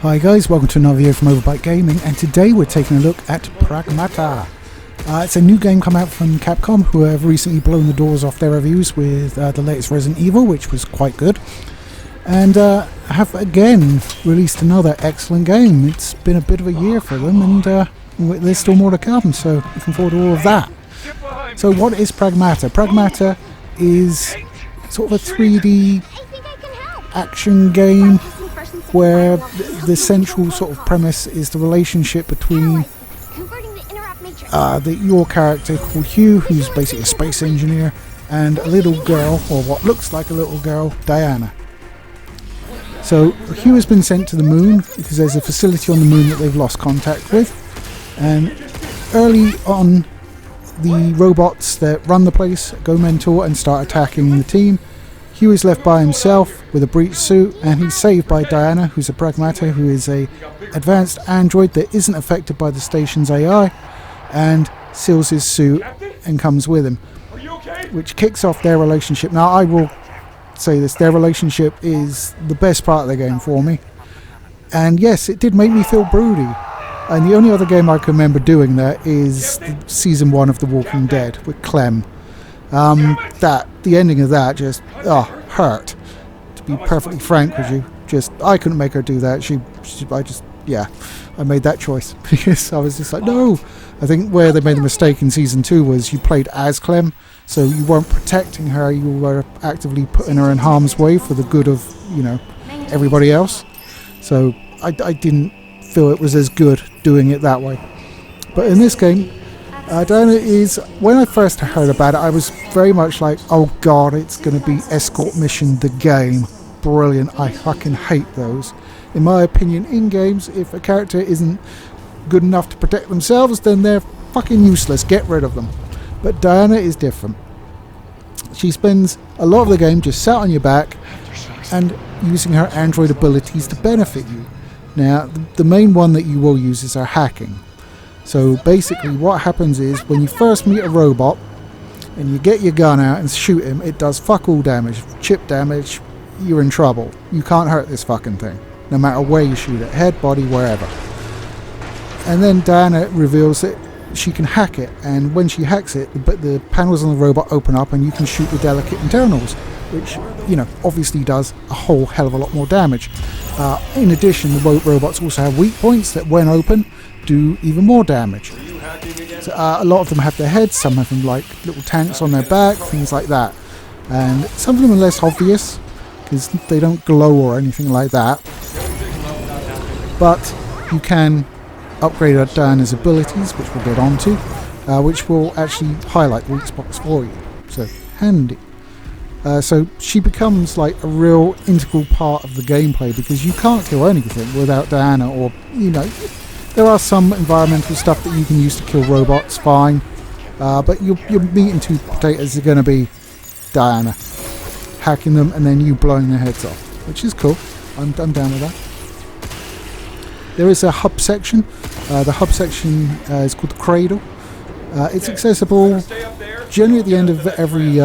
Hi guys, welcome to another video from Overbite Gaming, and today we're taking a look at Pragmata. It's a new game come out from Capcom, who have recently blown the doors off their reviews with the latest Resident Evil, which was quite good. And have again released another excellent game. It's been a bit of a year for them, and there's still more to come, so looking forward to all of that. So what is Pragmata? Pragmata is sort of a 3D action game where the central sort of premise is the relationship between your character called Hugh, who's basically a space engineer, and a little girl, or what looks like a little girl, Diana. So Hugh has been sent to the moon because there's a facility on the moon that they've lost contact with, and early on the robots that run the place go mental and start attacking the team. Hugh is left by himself with a breach suit, and he's saved by Diana, who's a Pragmata, who is a advanced android that isn't affected by the station's AI, and seals his suit and comes with him, which kicks off their relationship. Now I will say this, their relationship is the best part of the game for me, and yes, it did make me feel broody. And the only other game I can remember doing that is season 1 of The Walking Dead with Clem. The ending of that just hurt. To be perfectly frank with you, I couldn't make her do that. I made that choice because I was just like, no. I think where they made the mistake in season 2 was you played as Clem, so you weren't protecting her. You were actively putting her in harm's way for the good of everybody else. So I didn't feel it was as good doing it that way. But in this game, Diana is, when I first heard about it, I was very much like, oh god, it's going to be Escort Mission the game. Brilliant. I fucking hate those. In my opinion, in games, if a character isn't good enough to protect themselves, then they're fucking useless. Get rid of them. But Diana is different. She spends a lot of the game just sat on your back and using her android abilities to benefit you. Now, the main one that you will use is her hacking. So basically what happens is when you first meet a robot and you get your gun out and shoot him, it does fuck all damage. Chip damage, you're in trouble. You can't hurt this fucking thing, no matter where you shoot it, head, body, wherever. And then Diana reveals that she can hack it, and when she hacks it, the panels on the robot open up and you can shoot the delicate internals, which, obviously does a whole hell of a lot more damage. In addition, the robots also have weak points that, when open, do even more damage. So, a lot of them have their heads, some have them like little tanks on their back, things like that. And some of them are less obvious, because they don't glow or anything like that. But you can upgrade Diana's abilities, which we'll get onto, which will actually highlight the weak spots for you. So, handy. So she becomes like a real integral part of the gameplay, because you can't kill anything without Diana, or, there are some environmental stuff that you can use to kill robots, fine, but your meat and two potatoes are going to be Diana, hacking them and then you blowing their heads off, which is cool. I'm down with that. There is a hub section. The hub section is called the Cradle. It's accessible generally at the end of every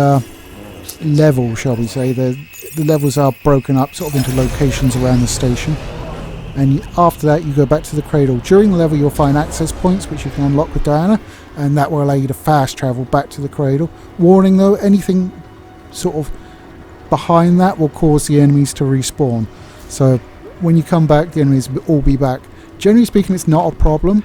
level, shall we say. The levels are broken up sort of into locations around the station, and after that you go back to the Cradle. During the level you'll find access points which you can unlock with Diana, and that will allow you to fast travel back to the Cradle. Warning though, anything sort of behind that will cause the enemies to respawn, so when you come back the enemies will all be back. Generally speaking, it's not a problem,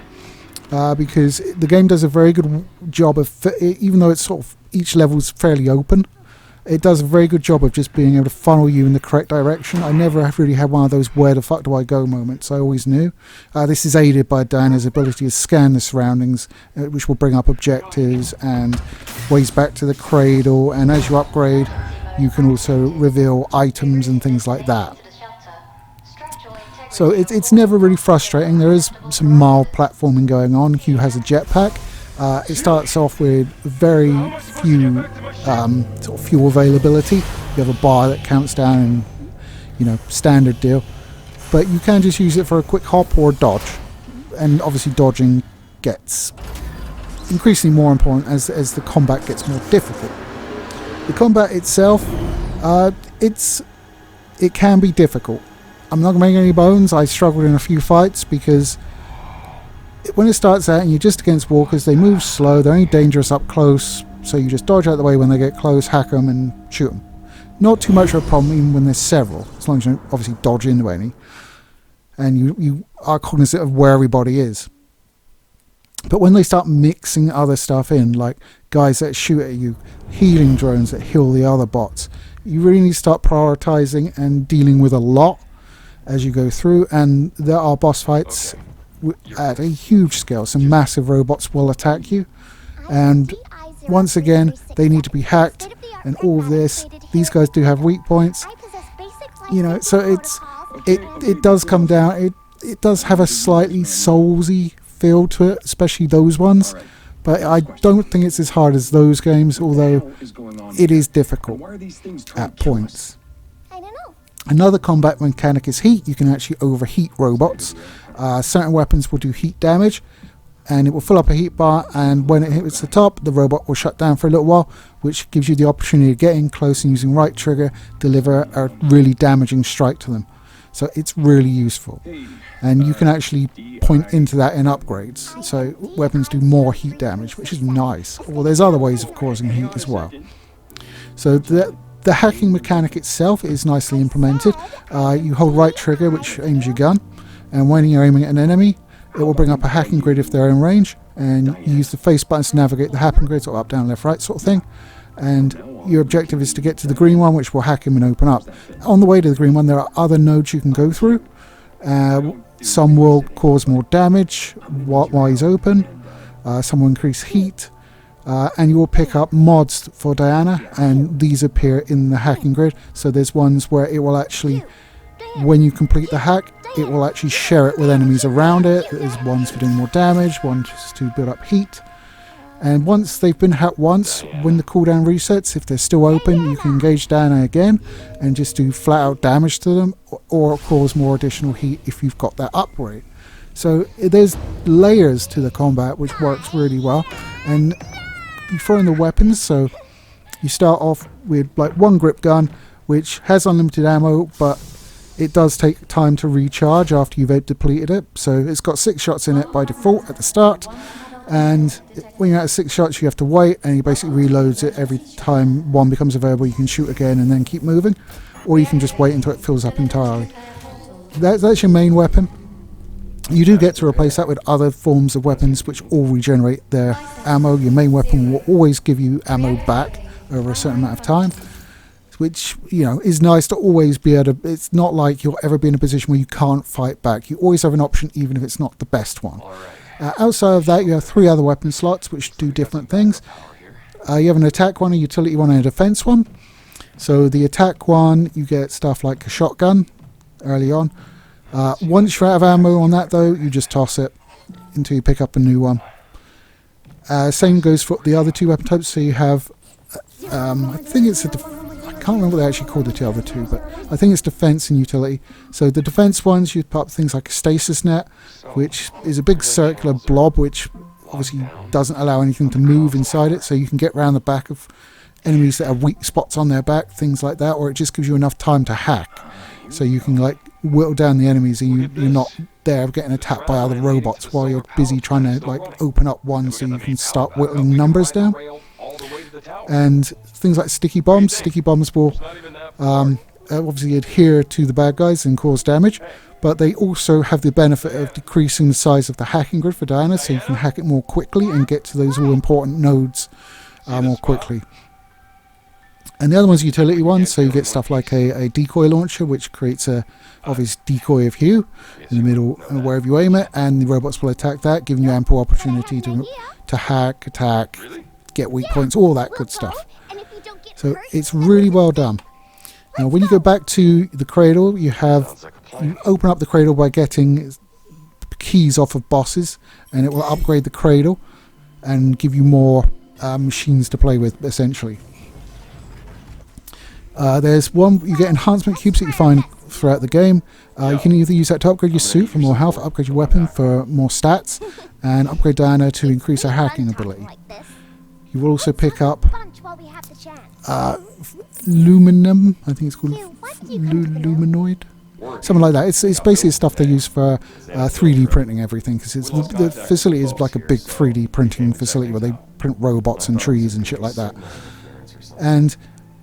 because the game does a very good job of, even though it's sort of each level is fairly open, it does a very good job of just being able to funnel you in the correct direction. I never really had one of those where the fuck do I go moments. I always knew. This is aided by Diana's ability to scan the surroundings, which will bring up objectives and ways back to the Cradle, and as you upgrade you can also reveal items and things like that. So it's never really frustrating. There is some mild platforming going on. Hugh has a jetpack. It starts off with very few sort of fuel availability. You have a bar that counts down, and standard deal. But you can just use it for a quick hop or a dodge, and obviously dodging gets increasingly more important as the combat gets more difficult. The combat itself, it can be difficult. I'm not going to make any bones, I struggled in a few fights because when it starts out and you're just against walkers, they move slow, they're only dangerous up close, so you just dodge out of the way when they get close, hack them and shoot them. Not too much of a problem even when there's several, as long as you don't obviously dodge into any. And you are cognizant of where everybody is. But when they start mixing other stuff in, like guys that shoot at you, healing drones that heal the other bots, you really need to start prioritizing and dealing with a lot as you go through. And there are boss fights at a huge scale. Some massive robots will attack you. And once again, they need to be hacked and all of this. These guys do have weak points. You know, so it does come down, it does have a slightly soulsy feel to it, especially those ones, but I don't think it's as hard as those games, although it is difficult at points. Another combat mechanic is heat. You can actually overheat robots. Certain weapons will do heat damage, and it will fill up a heat bar, and when it hits the top, the robot will shut down for a little while, which gives you the opportunity to get in close and using right trigger, deliver a really damaging strike to them. So it's really useful, and you can actually point into that in upgrades, so weapons do more heat damage, which is nice. Well, there's other ways of causing heat as well. So the hacking mechanic itself is nicely implemented. You hold right trigger, which aims your gun, and when you're aiming at an enemy, it will bring up a hacking grid if they're in range, and you use the face buttons to navigate the hacking grid, sort of up, down, left, right sort of thing. And your objective is to get to the green one, which will hack him and open up. On the way to the green one, there are other nodes you can go through. Some will cause more damage while he's open. Some will increase heat. And you will pick up mods for Diana, and these appear in the hacking grid. So there's ones where it will actually, when you complete the hack, it will actually share it with enemies around it. There's ones for doing more damage, ones to build up heat. And once they've been hacked once, when the cooldown resets, if they're still open, you can engage Diana again and just do flat out damage to them, or cause more additional heat if you've got that upgrade. So there's layers to the combat, which works really well. And you throw in the weapons, so you start off with like one grip gun, which has unlimited ammo, but it does take time to recharge after you've depleted it. So it's got 6 shots in it by default at the start. And when you're out of 6 shots, you have to wait, and he basically reloads it every time one becomes available. You can shoot again and then keep moving, or you can just wait until it fills up entirely. That's your main weapon. You do get to replace that with other forms of weapons which all regenerate their ammo. Your main weapon will always give you ammo back over a certain amount of time, which, you know, is nice to always be able to. It's not like you'll ever be in a position where you can't fight back. You always have an option, even if it's not the best one. Outside of that, you have 3 other weapon slots which do different things. You have an attack one, a utility one, and a defense one. So the attack one, you get stuff like a shotgun early on. Once you're out of ammo on that, though, you just toss it until you pick up a new one. Same goes for the other 2 weapon types. So you have, I think it's I can't remember what they actually call the other 2, but I think it's defense and utility. So the defense ones, you put up things like a stasis net, which is a big circular blob which obviously doesn't allow anything to move inside it, so you can get around the back of enemies that have weak spots on their back, things like that, or it just gives you enough time to hack, so you can like whittle down the enemies and you're not there getting attacked by other robots while you're busy trying to like open up one so you can start whittling numbers down. And things like sticky bombs. Sticky bombs will obviously adhere to the bad guys and cause damage, but they also have the benefit of decreasing the size of the hacking grid for Diana, so you can hack it more quickly and get to those all important nodes more quickly. And the other one's utility ones, so you get stuff like a decoy launcher, which creates a obvious decoy of you in the middle wherever you aim it, and the robots will attack that, giving you ample opportunity to hack, attack, get weak points, all that good stuff. So it's really well done. Now when you go back to the cradle, you open up the cradle by getting keys off of bosses, and it will upgrade the cradle and give you more machines to play with, essentially. There's one, you get enhancement cubes that you find throughout the game. You can either use that to upgrade your suit for more health, upgrade your weapon for more stats, and upgrade Diana to increase her hacking ability. You will also pick up Luminum, I think it's called Luminoid. something like that. It's basically stuff they use for 3D printing everything, because the facility is like a big 3D printing facility where they print robots and trees and shit like that. And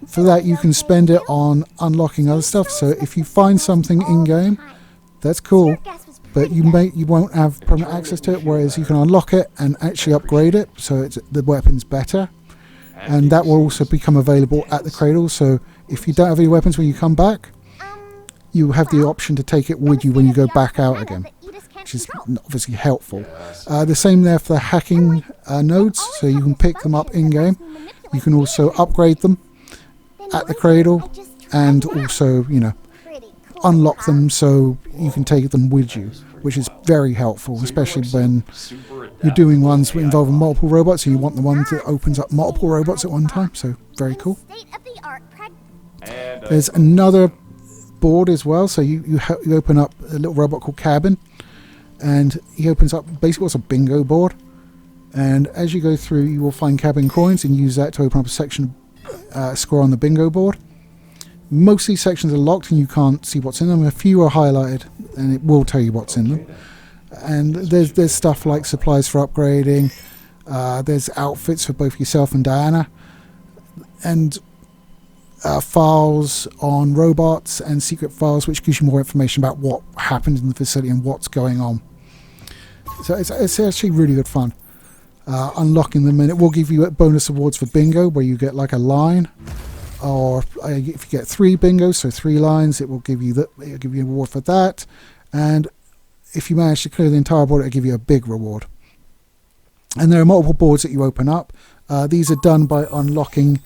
for that you can spend it on unlocking other stuff. So if you find something in game, that's cool, but you won't have permanent access to it, whereas you can unlock it and actually upgrade it so the weapon's better. And that will also become available at the cradle, so if you don't have any weapons when you come back, you have the option to take it with you when you go back out again, which is obviously helpful. The same there for the hacking nodes, so you can pick them up in-game. You can also upgrade them at the cradle, and also, you know, unlock them so you can take them with you, which is very helpful, especially when you're doing ones involving multiple robots, so you want the one that opens up multiple robots at one time. So very cool. There's another board as well, so you open up a little robot called Cabin, and he opens up basically what's a bingo board, and as you go through you will find Cabin coins and use that to open up a section score on the bingo board. Most of these sections are locked and you can't see what's in them. A few are highlighted and it will tell you what's in them. And there's stuff like supplies for upgrading, there's outfits for both yourself and Diana, and files on robots and secret files which gives you more information about what happened in the facility and what's going on. So it's actually really good fun unlocking them, and it will give you bonus awards for bingo where you get like a line, or if you get 3 bingos, so 3 lines, it'll give you an award for that. And if you manage to clear the entire board, it'll give you a big reward. And there are multiple boards that you open up. These are done by unlocking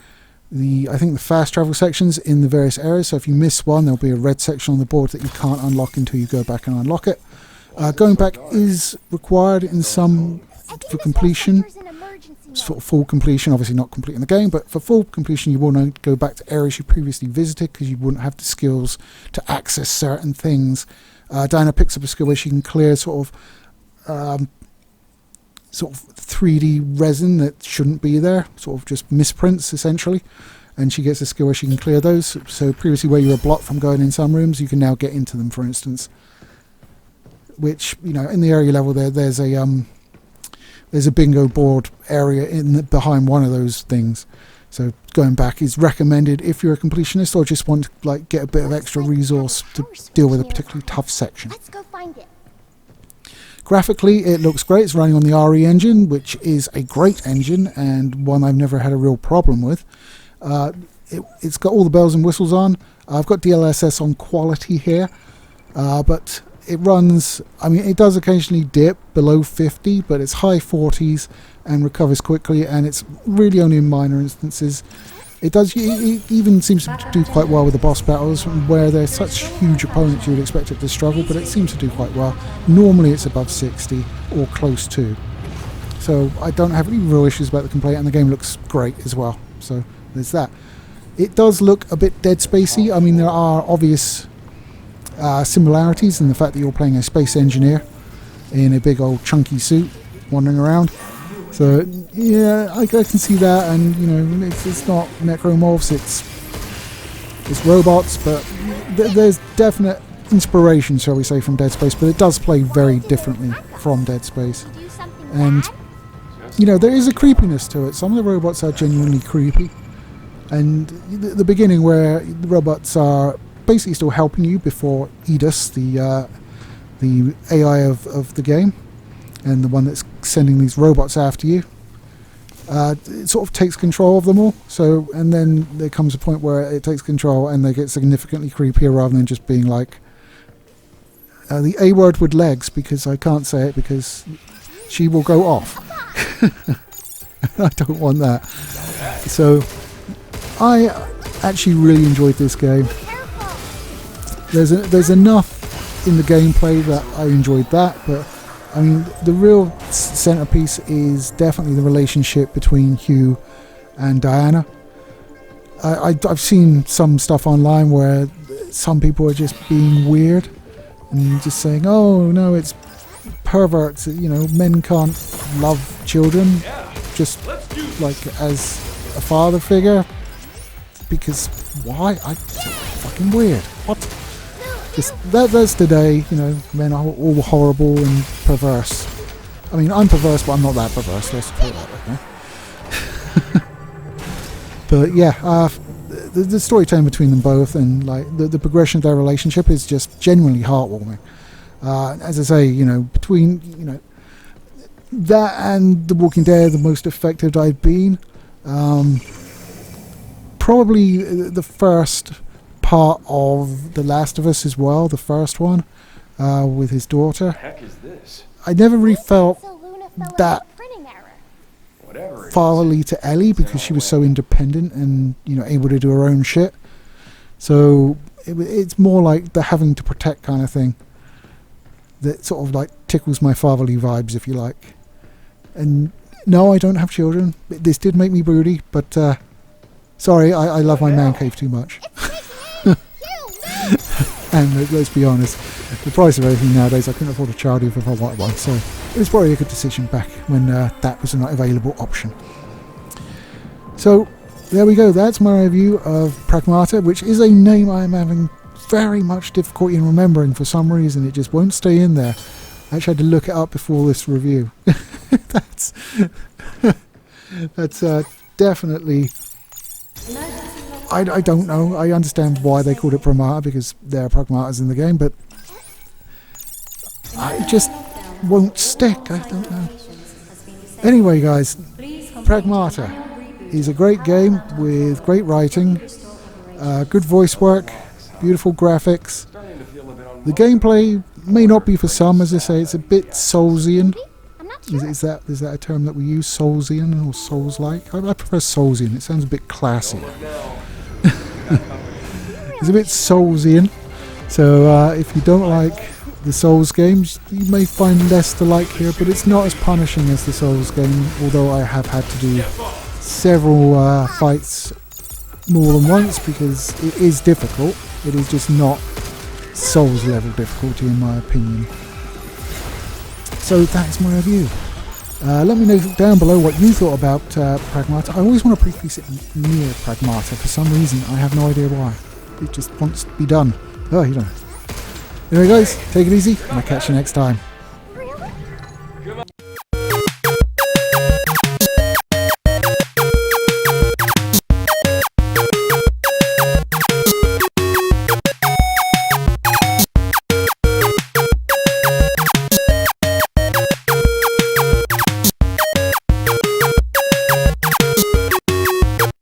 the fast travel sections in the various areas. So if you miss one, there'll be a red section on the board that you can't unlock until you go back and unlock it. Going back is required in some for completion. For full completion, obviously not completing the game, but for full completion you will not go back to areas you previously visited because you wouldn't have the skills to access certain things. Diana picks up a skill where she can clear sort of 3D resin that shouldn't be there, sort of just misprints essentially, and she gets a skill where she can clear those. So previously where you were blocked from going in some rooms, you can now get into them, for instance, which, you know, in the area level there's a bingo board area behind one of those things. So going back is recommended if you're a completionist or just want to like get a bit of extra resource to deal with a particularly tough section. Let's go find it. Graphically, it looks great. It's running on the RE engine, which is a great engine and one I've never had a real problem with. It's got all the bells and whistles on. I've got DLSS on quality here, but it runs, I mean, it does occasionally dip below 50, but it's high 40s and recovers quickly, and it's really only in minor instances. It even seems to do quite well with the boss battles, where they're such huge opponents you would expect it to struggle, but it seems to do quite well. Normally it's above 60 or close to. So I don't have any real issues about the complaint, and the game looks great as well. So there's that. It does look a bit Dead Spacey. I mean, there are obvious similarities in the fact that you're playing a space engineer in a big old chunky suit wandering around. So yeah, I can see that, and you know, it's not necromorphs, it's robots, but there's definite inspiration, shall we say, from Dead Space, but it does play very differently from Dead Space. And you know, there is a creepiness to it. Some of the robots are genuinely creepy, and the beginning where the robots are basically still helping you before Edus, the AI of the game, and the one that's sending these robots after you, it sort of takes control of them all. So, and then there comes a point where it takes control and they get significantly creepier rather than just being like the A word with legs, because I can't say it because she will go off. I don't want that. So I actually really enjoyed this game. There's enough in the gameplay that I enjoyed that, but I mean, the real centerpiece is definitely the relationship between Hugh and Diana. I've seen some stuff online where some people are just being weird and just saying, oh no, it's perverts, you know, men can't love children just like as a father figure, because why? Fucking weird. What? just that's today. You know, men are all horrible and perverse. I mean, I'm perverse, but I'm not that perverse. Let's put it that way. But yeah, the storytelling between them both and like the progression of their relationship is just genuinely heartwarming. As I say, you know, between that and The Walking Dead, the most affected I've been. Probably the first part of The Last of Us as well, the first one with his daughter. What the heck is this? I never really felt that fatherly to Ellie because she was so independent and, you know, able to do her own shit. So it's more like the having to protect kind of thing that sort of like tickles my fatherly vibes, if you like. And no, I don't have children. This did make me broody, but sorry, I love my man cave too much. And let's be honest, the price of everything nowadays, I couldn't afford a child even if I wanted one, so it was probably a good decision back when that was an available option. So there we go, that's my review of Pragmata, which is a name I am having very much difficulty in remembering for some reason. It just won't stay in there. I actually had to look it up before this review. that's definitely... I don't know. I understand why they called it Pragmata because there are Pragmatas in the game, but I just won't stick. I don't know. Anyway, guys, Pragmata is a great game with great writing, good voice work, beautiful graphics. The gameplay may not be for some, as I say, it's a bit Soulsian. Is that a term that we use, Soulsian or Souls-like? I prefer Soulsian. It sounds a bit classy. It's a bit Soulsian, so if you don't like the Souls games, you may find less to like here, but it's not as punishing as the Souls game, although I have had to do several fights more than once because it is difficult. It is just not Souls level difficulty in my opinion. So that's my review. Let me know down below what you thought about Pragmata. I always want to prefix it near Pragmata for some reason. I have no idea why. It just wants to be done. Oh, you know. Anyway guys, take it easy and I'll catch you next time.